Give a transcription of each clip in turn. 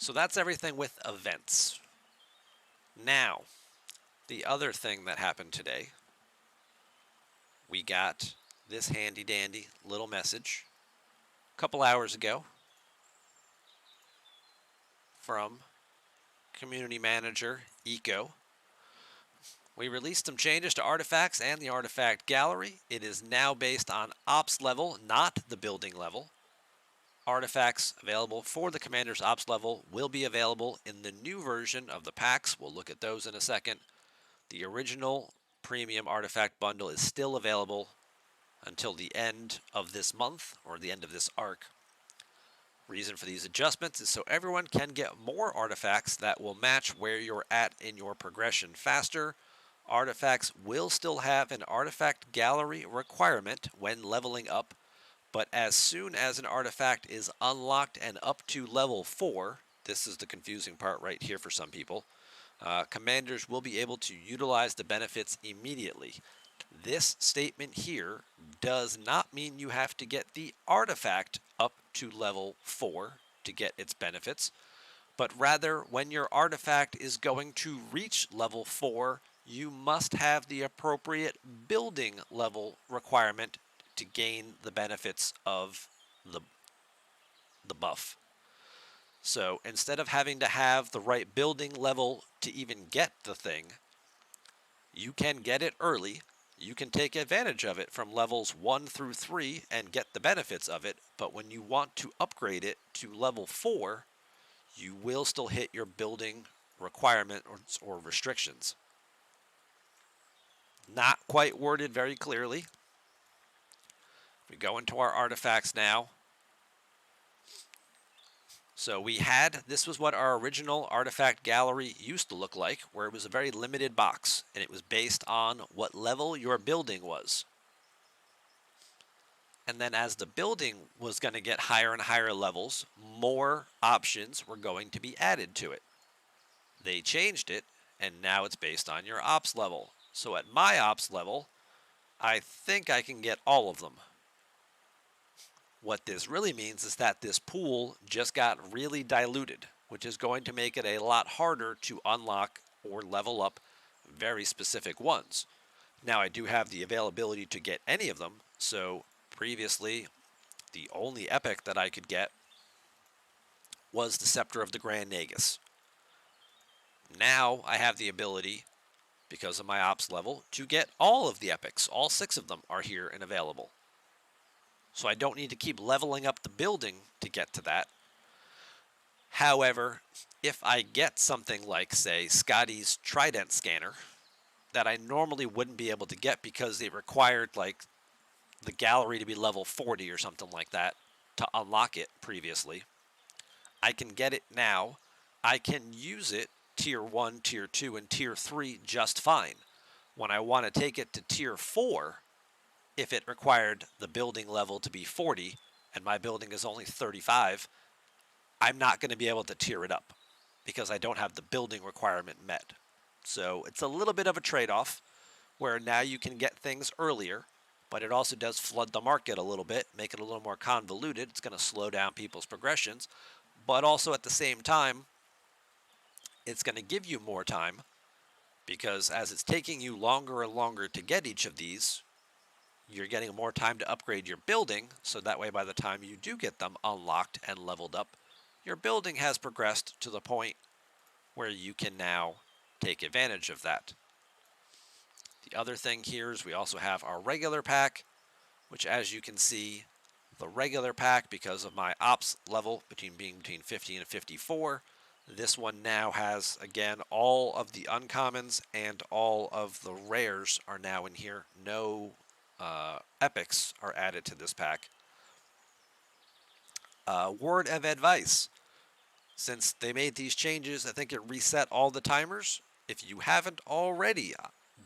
So that's everything with events. Now, the other thing that happened today, we got this handy dandy little message a couple hours ago from community manager Eco. We released some changes to artifacts and the artifact gallery. It is now based on ops level, not the building level. Artifacts available for the commander's ops level will be available in the new version of the packs. We'll look at those in a second. The original premium artifact bundle is still available until the end of this month or the end of this arc. Reason for these adjustments is so everyone can get more artifacts that will match where you're at in your progression faster. Artifacts will still have an artifact gallery requirement when leveling up, but as soon as an artifact is unlocked and up to level 4, this is the confusing part right here for some people, commanders will be able to utilize the benefits immediately. This statement here does not mean you have to get the artifact up to level 4 to get its benefits, but rather when your artifact is going to reach level 4, you must have the appropriate building level requirement to gain the benefits of the buff. So instead of having to have the right building level to even get the thing, you can get it early. You can take advantage of it from levels 1 through 3 and get the benefits of it, but when you want to upgrade it to level 4, you will still hit your building requirement or restrictions. Not quite worded very clearly. We go into our artifacts now. So this was what our original artifact gallery used to look like, where it was a very limited box, and it was based on what level your building was. And then as the building was going to get higher and higher levels, more options were going to be added to it. They changed it, and now it's based on your ops level. So at my ops level, I think I can get all of them. What this really means is that this pool just got really diluted, which is going to make it a lot harder to unlock or level up very specific ones. Now I do have the availability to get any of them, so previously the only epic that I could get was the Scepter of the Grand Nagus. Now I have the ability, because of my ops level, to get all of the epics. All 6 of them are here and available. So I don't need to keep leveling up the building to get to that. However, if I get something like, say, Scotty's Trident Scanner, that I normally wouldn't be able to get because it required, like, the gallery to be level 40 or something like that to unlock it previously, I can get it now. I can use it Tier 1, Tier 2, and Tier 3 just fine. When I want to take it to Tier 4, if it required the building level to be 40 and my building is only 35, I'm not going to be able to tier it up because I don't have the building requirement met. So it's a little bit of a trade-off where now you can get things earlier, but it also does flood the market a little bit, make it a little more convoluted. It's going to slow down people's progressions, but also at the same time, it's going to give you more time because as it's taking you longer and longer to get each of these, you're getting more time to upgrade your building, so that way by the time you do get them unlocked and leveled up, your building has progressed to the point where you can now take advantage of that. The other thing here is we also have our regular pack, which as you can see, the regular pack, because of my ops level being between 50 and 54, this one now has, again, all of the uncommons and all of the rares are now in here. No epics are added to this pack. Word of advice. Since they made these changes, I think it reset all the timers. If you haven't already,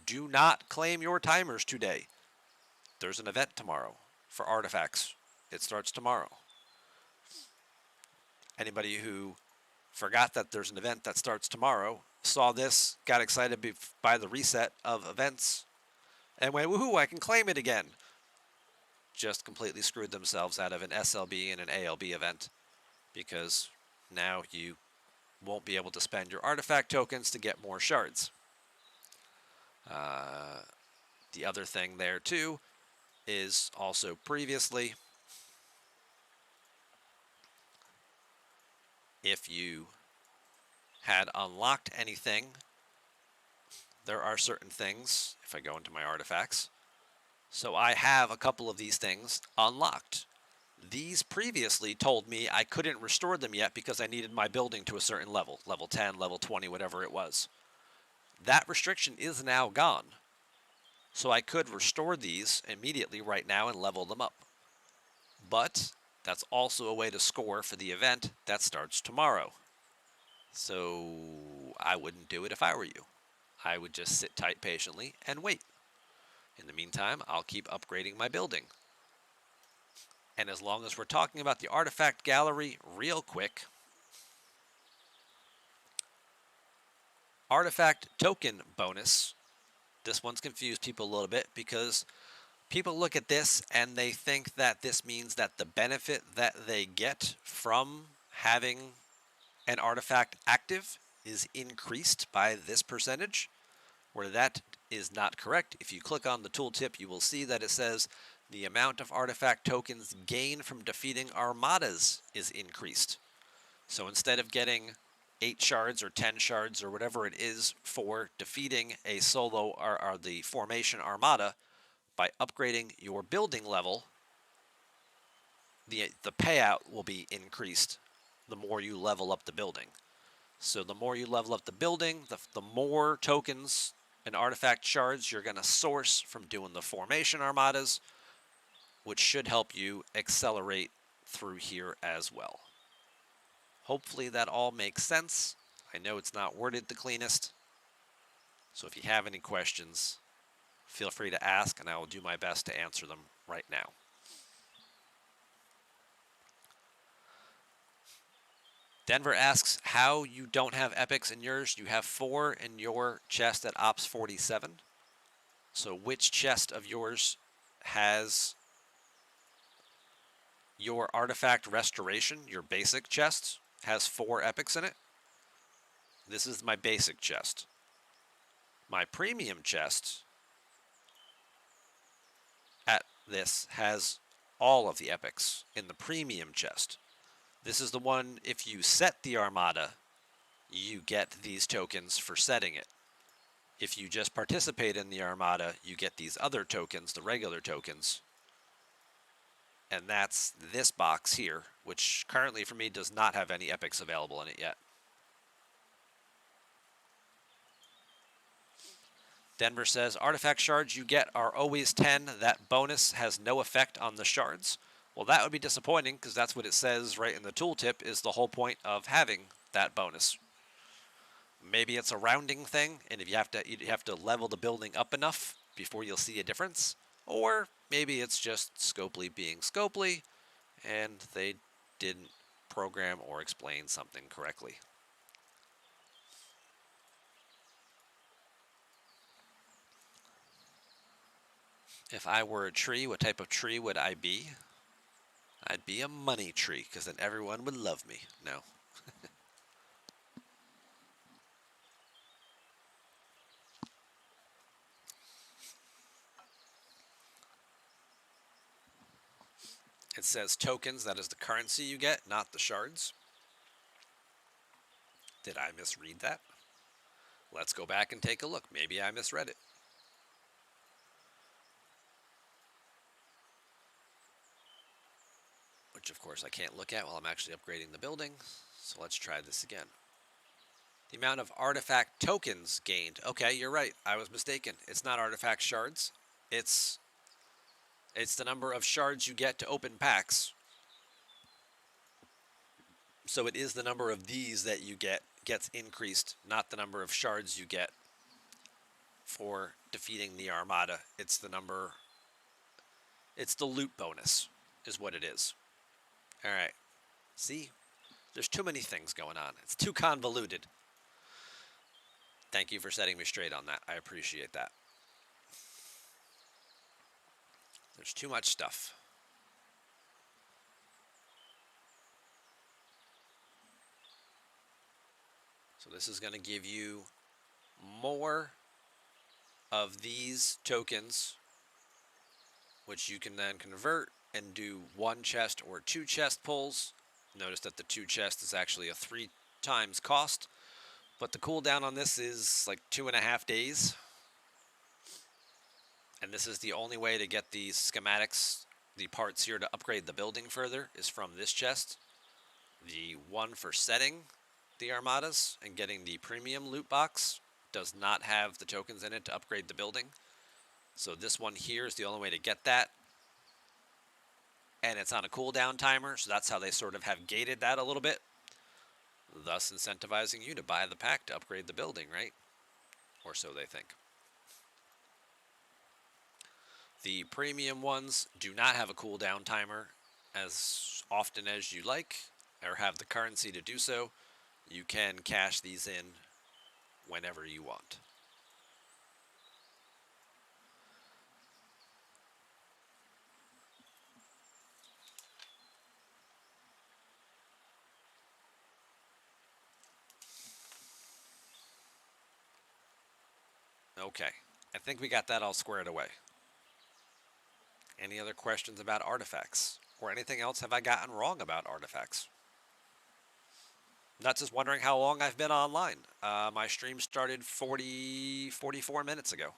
do not claim your timers today. There's an event tomorrow for artifacts. It starts tomorrow. Anybody who forgot that there's an event that starts tomorrow, saw this, got excited by the reset of events, and went, woohoo, I can claim it again. Just completely screwed themselves out of an SLB and an ALB event because now you won't be able to spend your artifact tokens to get more shards. The other thing there too is also previously, if you had unlocked anything, there are certain things, if I go into my artifacts, so I have a couple of these things unlocked. These previously told me I couldn't restore them yet because I needed my building to a certain level, level 10, level 20, whatever it was. That restriction is now gone. So I could restore these immediately right now and level them up. But that's also a way to score for the event that starts tomorrow. So I wouldn't do it if I were you. I would just sit tight patiently and wait. In the meantime, I'll keep upgrading my building. And as long as we're talking about the artifact gallery real quick, artifact token bonus. This one's confused people a little bit because people look at this and they think that this means that the benefit that they get from having an artifact active is increased by this percentage, where that is not correct. If you click on the tooltip, you will see that it says the amount of artifact tokens gained from defeating armadas is increased. So instead of getting 8 shards or 10 shards or whatever it is for defeating a solo or the formation armada, by upgrading your building level, the payout will be increased the more you level up the building. So the more you level up the building, the more tokens and artifact shards you're going to source from doing the formation armadas, which should help you accelerate through here as well. Hopefully that all makes sense. I know it's not worded the cleanest, so if you have any questions, feel free to ask, and I will do my best to answer them right now. Denver asks how you don't have epics in yours. You have 4 in your chest at Ops 47. So which chest of yours has your artifact restoration, your basic chest, has 4 epics in it? This is my basic chest. My premium chest at this has all of the epics in the premium chest. This is the one, if you set the armada, you get these tokens for setting it. If you just participate in the armada, you get these other tokens, the regular tokens. And that's this box here, which currently for me does not have any epics available in it yet. Denver says, artifact shards you get are always 10. That bonus has no effect on the shards. Well, that would be disappointing because that's what it says right in the tooltip is the whole point of having that bonus. Maybe it's a rounding thing, and if you have to level the building up enough before you'll see a difference. Or maybe it's just Scopely being Scopely, and they didn't program or explain something correctly. If I were a tree, what type of tree would I be? I'd be a money tree, because then everyone would love me. No. It says tokens, that is the currency you get, not the shards. Did I misread that? Let's go back and take a look. Maybe I misread it. Which of course I can't look at while I'm actually upgrading the building. So let's try this again. The amount of artifact tokens gained. Okay, you're right. I was mistaken. It's not artifact shards. It's the number of shards you get to open packs. So it is the number of these that you get gets increased, not the number of shards you get for defeating the armada. It's the number, it's the loot bonus is what it is. All right. See? There's too many things going on. It's too convoluted. Thank you for setting me straight on that. I appreciate that. There's too much stuff. So this is going to give you more of these tokens, which you can then convert and do 1 chest or 2 chest pulls. Notice that the 2 chest is actually a 3 times cost, but the cooldown on this is like 2.5 days. And this is the only way to get these schematics, the parts here to upgrade the building further, is from this chest. The one for setting the armadas and getting the premium loot box does not have the tokens in it to upgrade the building. So this one here is the only way to get that. And it's on a cooldown timer, so that's how they sort of have gated that a little bit, thus incentivizing you to buy the pack to upgrade the building, right? Or so they think. The premium ones do not have a cooldown timer as often as you like, or have the currency to do so. You can cash these in whenever you want. Okay, I think we got that all squared away. Any other questions about artifacts? Or anything else have I gotten wrong about artifacts? Not just wondering how long I've been online. My stream started 44 minutes ago.